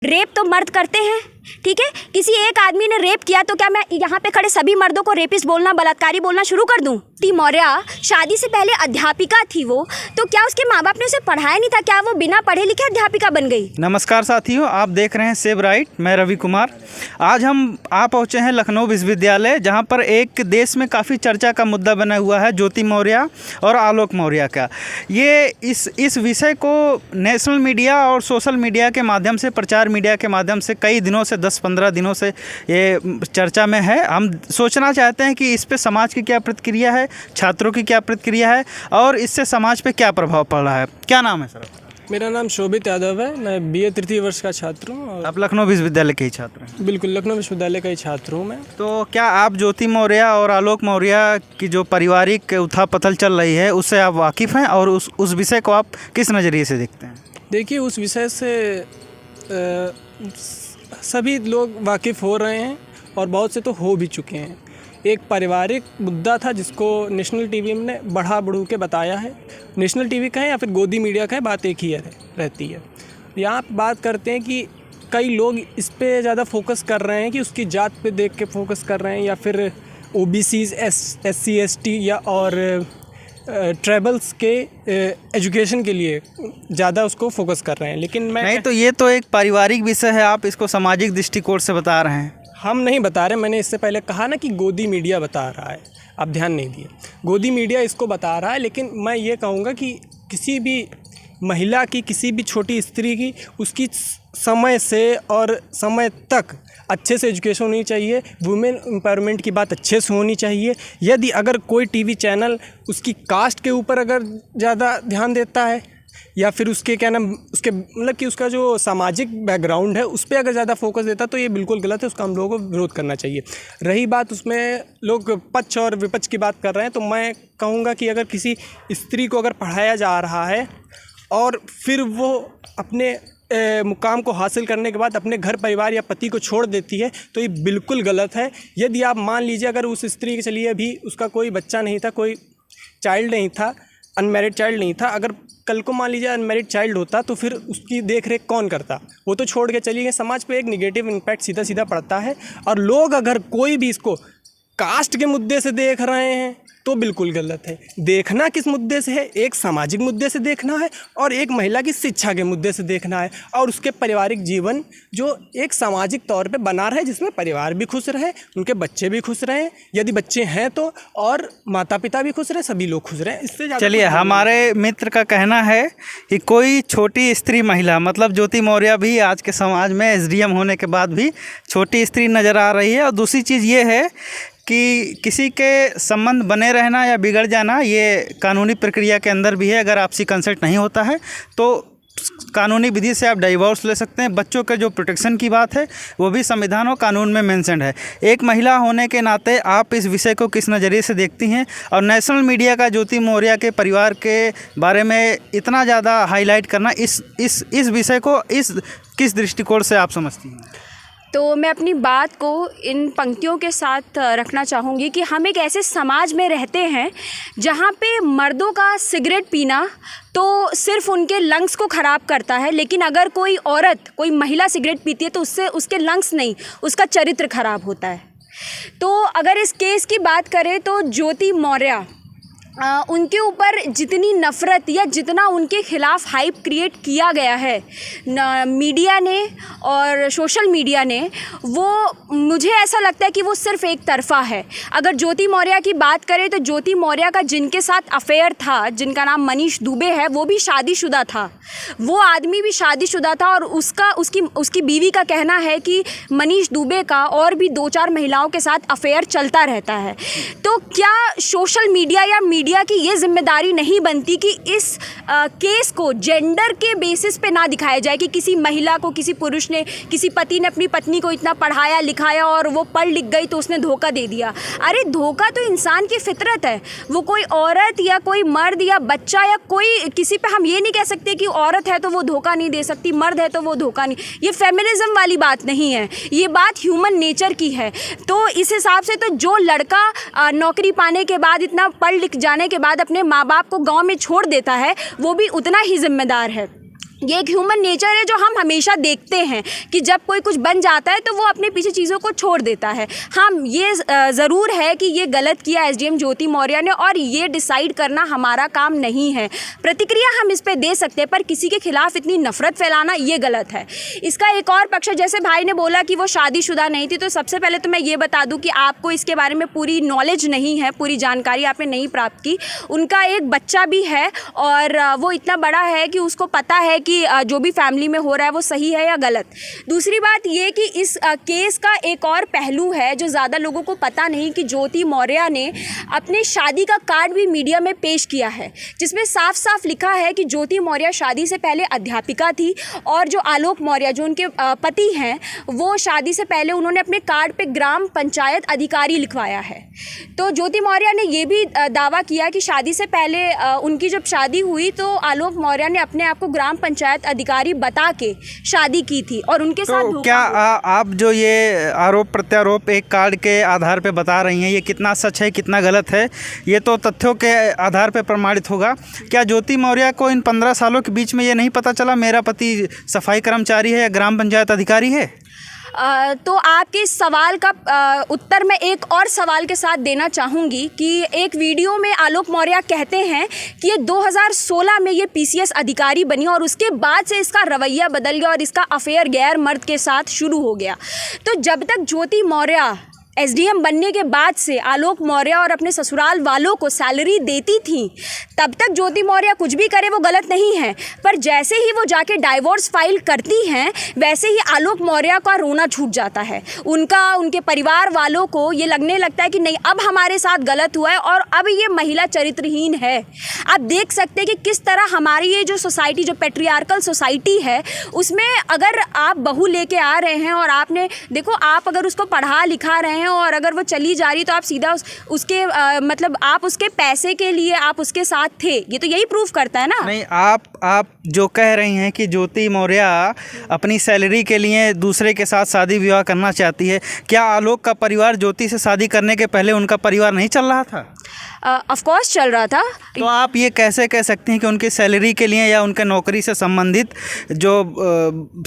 Rape तो मर्द करते हैं, ठीक है। किसी एक आदमी ने रेप किया तो क्या मैं यहाँ पे खड़े सभी मर्दों को रेपिस्ट बोलना, बलात्कारी बोलना शुरू कर दूँ? टी मौर्य शादी से पहले अध्यापिका थी वो, तो क्या उसके माँ बाप ने उसे पढ़ाया नहीं था? क्या वो बिना पढ़े लिखे अध्यापिका बन गई? नमस्कार साथियों, आप देख रहे हैं सेव राइट। मैं रवि कुमार। आज हम आ पहुँचे हैं लखनऊ विश्वविद्यालय, जहाँ पर एक देश में काफ़ी चर्चा का मुद्दा बना हुआ है ज्योति मौर्य और आलोक मौर्य का। ये इस विषय को नेशनल मीडिया और सोशल मीडिया के माध्यम से, प्रचार मीडिया के माध्यम से कई दिनों से, 10-15 दिनों से ये चर्चा में है। हम सोचना चाहते हैं कि इस पे समाज की क्या प्रतिक्रिया है, छात्रों की क्या प्रतिक्रिया है और इससे समाज पे क्या प्रभाव पड़ रहा है। क्या नाम है सर? मेरा नाम शोभित यादव है। मैं बीए तृतीय वर्ष का छात्र हूँ। आप लखनऊ विश्वविद्यालय के ही छात्र हैं? बिल्कुल, लखनऊ विश्वविद्यालय का ही छात्र हूँ मैं। तो क्या आप ज्योति मौर्य और आलोक मौर्य की जो पारिवारिक उथल-पुथल चल रही है उससे आप वाकिफ़ हैं और उस विषय को आप किस नज़रिए से देखते हैं? देखिए, उस विषय से सभी लोग वाकिफ़ हो रहे हैं और बहुत से तो हो भी चुके हैं। एक पारिवारिक मुद्दा था जिसको नेशनल टीवी ने बढ़ा बढ़ू के बताया है। नेशनल टीवी का है या फिर गोदी मीडिया का है, बात एक ही रहती है। यहाँ बात करते हैं कि कई लोग इस पे ज़्यादा फोकस कर रहे हैं कि उसकी जात पे देख के फोकस कर रहे हैं, या फिर ओबीसीज, SC ST या और ट्राइबल्स के एजुकेशन के लिए ज़्यादा उसको फोकस कर रहे हैं। लेकिन मैं नहीं, तो ये तो एक पारिवारिक विषय है, आप इसको सामाजिक दृष्टिकोण से बता रहे हैं। हम नहीं बता रहे। मैंने इससे पहले कहा ना कि गोदी मीडिया बता रहा है, आप ध्यान नहीं दिए। गोदी मीडिया इसको बता रहा है, लेकिन मैं ये कहूँगा कि किसी भी महिला की, किसी भी छोटी स्त्री की, उसकी समय से और समय तक अच्छे से एजुकेशन होनी चाहिए। वुमेन एम्पावरमेंट की बात अच्छे से होनी चाहिए। यदि अगर कोई टीवी चैनल उसकी कास्ट के ऊपर अगर ज़्यादा ध्यान देता है, या फिर उसके क्या नाम, उसके मतलब कि उसका जो सामाजिक बैकग्राउंड है उस पर अगर ज़्यादा फोकस देता तो ये बिल्कुल गलत है। उसका हम लोगों को विरोध करना चाहिए। रही बात, उसमें लोग पक्ष और विपक्ष की बात कर रहे हैं, तो मैं कहूँगा कि अगर किसी स्त्री को अगर पढ़ाया जा रहा है और फिर वो अपने मुकाम को हासिल करने के बाद अपने घर परिवार या पति को छोड़ देती है, तो ये बिल्कुल गलत है। यदि आप मान लीजिए अगर उस स्त्री के चलिए अभी उसका कोई बच्चा नहीं था, कोई चाइल्ड नहीं था, अनमैरिड चाइल्ड नहीं था, अगर कल को मान लीजिए अनमैरिड चाइल्ड होता तो फिर उसकी देख रेख कौन करता? वो तो छोड़ के चली गई। समाज पे एक निगेटिव इम्पैक्ट सीधा सीधा पड़ता है। और लोग अगर कोई भी इसको कास्ट के मुद्दे से देख रहे हैं तो बिल्कुल गलत है। देखना किस मुद्दे से है? एक सामाजिक मुद्दे से देखना है और एक महिला की शिक्षा के मुद्दे से देखना है, और उसके पारिवारिक जीवन जो एक सामाजिक तौर पे बना रहे, जिसमें परिवार भी खुश रहे, उनके बच्चे भी खुश रहें, यदि बच्चे हैं तो, और माता पिता भी खुश रहे, सभी लोग खुश रहें। इससे ज़्यादा चलिए, हमारे मित्र का कहना है कि कोई छोटी स्त्री महिला, मतलब ज्योति मौर्य भी आज के समाज में SDM होने के बाद भी छोटी स्त्री नज़र आ रही है। और दूसरी चीज़ ये है कि किसी के संबंध बने रहना या बिगड़ जाना ये कानूनी प्रक्रिया के अंदर भी है। अगर आपसी कंसल्ट नहीं होता है तो कानूनी विधि से आप डाइवोर्स ले सकते हैं। बच्चों के जो प्रोटेक्शन की बात है वो भी संविधान और कानून में मेंशन है। एक महिला होने के नाते आप इस विषय को किस नज़रिए से देखती हैं? और नेशनल मीडिया का ज्योति मौर्य के परिवार के बारे में इतना ज़्यादा हाईलाइट करना, इस विषय को किस दृष्टिकोण से आप समझती हैं? तो मैं अपनी बात को इन पंक्तियों के साथ रखना चाहूँगी कि हम एक ऐसे समाज में रहते हैं जहाँ पे मर्दों का सिगरेट पीना तो सिर्फ उनके लंग्स को ख़राब करता है, लेकिन अगर कोई औरत, कोई महिला सिगरेट पीती है तो उससे उसके लंग्स नहीं, उसका चरित्र ख़राब होता है। तो अगर इस केस की बात करें तो ज्योति मौर्य, उनके ऊपर जितनी नफ़रत या जितना उनके ख़िलाफ़ हाइप क्रिएट किया गया है मीडिया ने और सोशल मीडिया ने, वो मुझे ऐसा लगता है कि वो सिर्फ़ एक तरफ़ा है। अगर ज्योति मौर्य की बात करें तो ज्योति मौर्य का जिनके साथ अफेयर था, जिनका नाम मनीष दुबे है, वो भी शादीशुदा था, वो आदमी भी शादीशुदा था। और उसकी बीवी का कहना है कि मनीष दुबे का और भी 2-4 महिलाओं के साथ अफेयर चलता रहता है। तो क्या सोशल मीडिया या मीडिया की ये जिम्मेदारी नहीं बनती कि इस केस को जेंडर के बेसिस पे ना दिखाया जाए कि किसी महिला को, किसी पुरुष ने, किसी पति ने अपनी पत्नी को इतना पढ़ाया लिखाया और वो पढ़ लिख गई तो उसने धोखा दे दिया? अरे धोखा तो इंसान की फितरत है। वो कोई औरत या कोई मर्द या बच्चा या कोई, किसी पे हम ये नहीं कह सकते कि औरत है तो वो धोखा नहीं दे सकती, मर्द है तो वो धोखा नहीं। ये फेमिनिज्म वाली बात नहीं है, ये बात ह्यूमन नेचर की है। तो इस हिसाब से तो जो लड़का नौकरी पाने के बाद, इतना पढ़ लिख जाने के बाद अपने माँ बाप को गांव में छोड़ देता है, वो भी उतना ही जिम्मेदार है। ये एक ह्यूमन नेचर है जो हम हमेशा देखते हैं कि जब कोई कुछ बन जाता है तो वो अपने पीछे चीज़ों को छोड़ देता है। हम ये ज़रूर है कि ये गलत किया एसडीएम ज्योति मौर्य ने, और ये डिसाइड करना हमारा काम नहीं है। प्रतिक्रिया हम इस पे दे सकते हैं, पर किसी के खिलाफ इतनी नफरत फैलाना ये गलत है। इसका एक और पक्ष, जैसे भाई ने बोला कि वो शादीशुदा नहीं थी, तो सबसे पहले तो मैं ये बता दूँ कि आपको इसके बारे में पूरी नॉलेज नहीं है, पूरी जानकारी आपने नहीं प्राप्त की। उनका एक बच्चा भी है और वो इतना बड़ा है कि उसको पता है कि जो भी फैमिली में हो रहा है वो सही है या गलत। दूसरी बात ये कि इस केस का एक और पहलू है जो ज़्यादा लोगों को पता नहीं, कि ज्योति मौर्य ने अपने शादी का कार्ड भी मीडिया में पेश किया है, जिसमें साफ साफ लिखा है कि ज्योति मौर्य शादी से पहले अध्यापिका थी, और जो आलोक मौर्य जो उनके पति हैं, वो शादी से पहले उन्होंने अपने कार्ड पे ग्राम पंचायत अधिकारी लिखवाया है। तो ज्योति मौर्य ने ये भी दावा किया कि शादी से पहले उनकी जब शादी हुई तो आलोक मौर्य ने अपने आप को ग्राम पंचायत अधिकारी बता के शादी की थी, और उनके साथ तो क्या आप जो ये आरोप प्रत्यारोप एक कार्ड के आधार पे बता रही हैं, ये कितना सच है कितना गलत है, ये तो तथ्यों के आधार पे प्रमाणित होगा। क्या ज्योति मौर्य को इन 15 सालों के बीच में ये नहीं पता चला मेरा पति सफाई कर्मचारी है या ग्राम पंचायत अधिकारी है? तो आपके इस सवाल का उत्तर मैं एक और सवाल के साथ देना चाहूँगी कि एक वीडियो में आलोक मौर्य कहते हैं कि ये 2016 में ये पीसीएस अधिकारी बनी और उसके बाद से इसका रवैया बदल गया और इसका अफेयर गैर मर्द के साथ शुरू हो गया। तो जब तक ज्योति मौर्य एसडीएम बनने के बाद से आलोक मौर्य और अपने ससुराल वालों को सैलरी देती थी, तब तक ज्योति मौर्य कुछ भी करे वो गलत नहीं है। पर जैसे ही वो जाके डाइवोर्स फाइल करती हैं, वैसे ही आलोक मौर्य का रोना छूट जाता है। उनके परिवार वालों को ये लगने लगता है कि नहीं, अब हमारे साथ गलत हुआ है और अब ये महिला चरित्रहीन है। आप देख सकते हैं कि किस तरह हमारी ये जो सोसाइटी, जो पेट्रियार्कल सोसाइटी है, उसमें अगर आप बहू लेके आ रहे हैं और आपने देखो, आप अगर उसको पढ़ा लिखा रहे हैं और अगर वो चली जा रही तो आप सीधा उसके मतलब आप उसके पैसे के लिए आप उसके साथ थे, ये तो यही प्रूफ करता है ना। नहीं, आप जो कह रही हैं कि ज्योति मौर्य अपनी सैलरी के लिए दूसरे के साथ शादी विवाह करना चाहती है, क्या आलोक का परिवार ज्योति से शादी करने के पहले उनका परिवार नहीं चल रहा था? ऑफ कोर्स चल रहा था। तो आप ये कैसे कह सकती हैं कि उनकी सैलरी के लिए या उनके नौकरी से संबंधित जो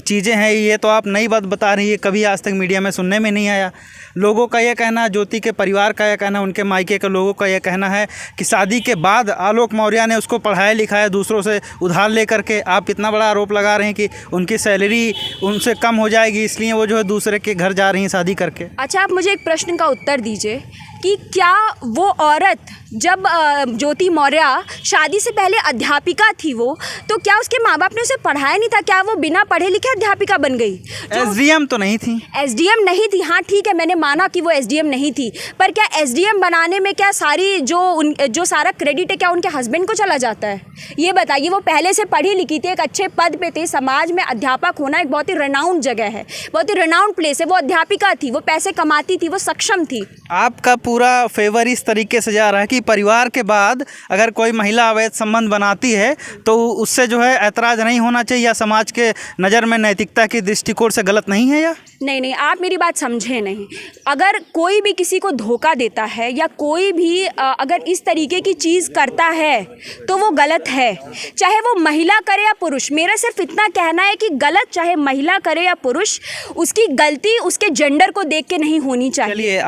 चीज़ें हैं, ये तो आप नई बात बता रही है, कभी आज तक मीडिया में सुनने में नहीं आया। लोगों का ये कहना, ज्योति के परिवार का यह कहना, उनके मायके के लोगों का यह कहना है कि शादी के बाद आलोक मौर्य ने उसको पढ़ाया लिखाया दूसरों से उधार लेकर के। आप इतना बड़ा आरोप लगा रहे हैं कि उनकी सैलरी उनसे कम हो जाएगी, इसलिए वो जो है दूसरे के घर जा रही हैं शादी करके। अच्छा, आप मुझे एक प्रश्न का उत्तर दीजिए कि क्या वो औरत, जब ज्योति मौर्य शादी से पहले अध्यापिका थी, वो तो क्या उसके माँ बाप ने उसे पढ़ाया नहीं था? क्या वो बिना पढ़े लिखे अध्यापिका बन गई? एसडीएम तो नहीं थी। एसडीएम नहीं थी, हाँ ठीक है, मैंने माना कि वो एसडीएम नहीं थी, पर क्या एसडीएम बनाने में क्या सारी जो सारा क्रेडिट है क्या उनके हस्बैंड को चला जाता है? ये बताइए। वो पहले से पढ़ी लिखी थी, एक अच्छे पद पे थे। समाज में अध्यापक होना एक बहुत ही रेनाउंड जगह है, बहुत ही रेनाउंड प्लेस है। वो अध्यापिका थी, वो पैसे कमाती थी, वो सक्षम थी। आपका पूरा फेवर इस तरीके से जा रहा है कि परिवार के बाद अगर कोई महिला अवैध संबंध बनाती है तो उससे जो है ऐतराज़ नहीं होना चाहिए, या समाज के नज़र में नैतिकता के दृष्टिकोण से गलत नहीं है? या नहीं, आप मेरी बात समझे नहीं। अगर कोई भी किसी को धोखा देता है या कोई भी अगर इस तरीके की चीज़ करता है तो वो गलत है, चाहे वो महिला करे या पुरुष। मेरा सिर्फ इतना कहना है कि गलत चाहे महिला करे या पुरुष, उसकी गलती उसके जेंडर को देख के नहीं होनी चाहिए। चलिए,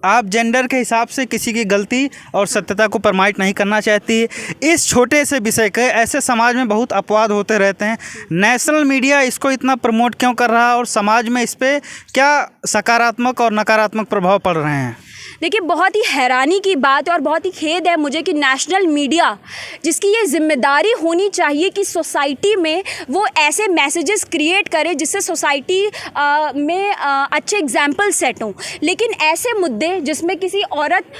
आप जेंडर के हिसाब से किसी की गलती और सत्यता को प्रमाणित नहीं करना चाहती। इस छोटे से विषय के ऐसे समाज में बहुत अपवाद होते रहते हैं। नेशनल मीडिया इसको इतना प्रमोट क्यों कर रहा है और समाज में इस पे क्या सकारात्मक और नकारात्मक प्रभाव पड़ रहे हैं? देखिए, बहुत ही हैरानी की बात है और बहुत ही खेद है मुझे कि नेशनल मीडिया, जिसकी ये जिम्मेदारी होनी चाहिए कि सोसाइटी में वो ऐसे मैसेजेस क्रिएट करे जिससे सोसाइटी में अच्छे एग्जाम्पल सेट हों, लेकिन ऐसे मुद्दे जिसमें किसी औरत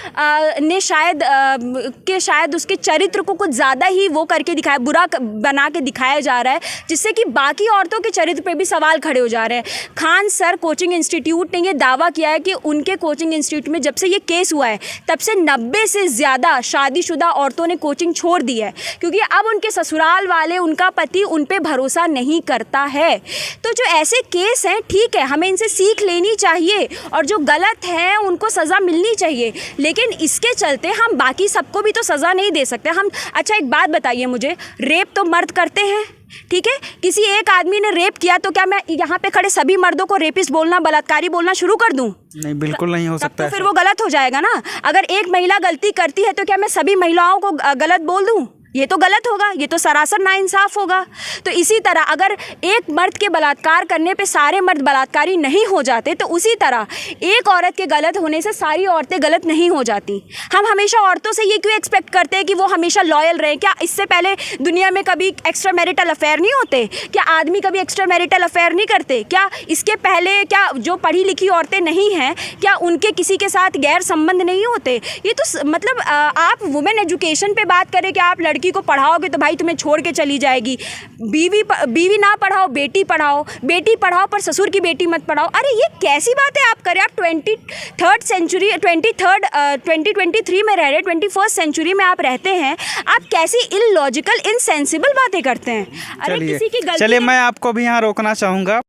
ने शायद उसके चरित्र को कुछ ज़्यादा ही वो करके दिखाया, बुरा बना के दिखाया जा रहा है, जिससे कि बाकी औरतों के चरित्र पे भी सवाल खड़े हो जा रहे हैं। खान सर कोचिंग इंस्टीट्यूट ने ये दावा किया है कि उनके कोचिंग इंस्टीट्यूट में जब से ये केस हुआ है तब से 90 से ज़्यादा शादीशुदा औरतों ने कोचिंग छोड़ दी है, क्योंकि अब उनके ससुराल वाले, उनका पति उन पे भरोसा नहीं करता है। तो जो ऐसे केस हैं, ठीक है, हमें इनसे सीख लेनी चाहिए और जो गलत है उनको सज़ा मिलनी चाहिए, लेकिन इसके चलते हम बाकी सबको भी तो सज़ा नहीं दे सकते हम। अच्छा, एक बात बताइए मुझे, रेप तो मर्द करते हैं? ठीक है, किसी एक आदमी ने रेप किया तो क्या मैं यहाँ पे खड़े सभी मर्दों को रेपिस्ट बोलना, बलात्कारी बोलना शुरू कर दूँ? नहीं, बिल्कुल नहीं हो तब सकता तो फिर ऐसा। वो गलत हो जाएगा ना। अगर एक महिला गलती करती है तो क्या मैं सभी महिलाओं को गलत बोल दूँ? ये तो गलत होगा, ये तो सरासर नाइंसाफ होगा। तो इसी तरह अगर एक मर्द के बलात्कार करने पे सारे मर्द बलात्कारी नहीं हो जाते, तो उसी तरह एक औरत के गलत होने से सारी औरतें गलत नहीं हो जाती। हम हमेशा औरतों से ये क्यों एक्सपेक्ट करते हैं कि वो हमेशा लॉयल रहें? क्या इससे पहले दुनिया में कभी एक्स्ट्रा मैरिटल अफेयर नहीं होते? क्या आदमी कभी एक्स्ट्रा मैरिटल अफेयर नहीं करते? क्या इसके पहले क्या जो पढ़ी लिखी औरतें नहीं हैं, क्या उनके किसी के साथ गैर संबंध नहीं होते? ये तो मतलब आप वुमेन एजुकेशन पे बात करें कि आप लड़की को पढ़ाओगे तो भाई तुम्हें छोड़ के चली जाएगी, बीवी ना पढ़ाओ बेटी पढ़ाओ पर ससुर की बेटी मत पढ़ाओ। अरे ये कैसी बात है आप करें? आप 2023 में रह रहे, 21st सेंचुरी में आप रहते हैं, आप कैसी इलॉजिकल इनसेंसिबल बातें करते हैं? अरे किसी की गलती चलिए, मैं आपको भी यहाँ रोकना चाहूँगा।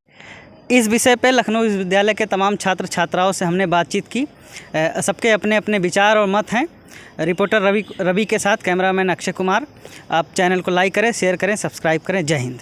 इस विषय पे लखनऊ विश्वविद्यालय के तमाम छात्र छात्राओं से हमने बातचीत की। सबके अपने अपने विचार और मत हैं। रिपोर्टर रवि के साथ कैमरामैन अक्षय कुमार। आप चैनल को लाइक करें, शेयर करें, सब्सक्राइब करें। जय हिंद।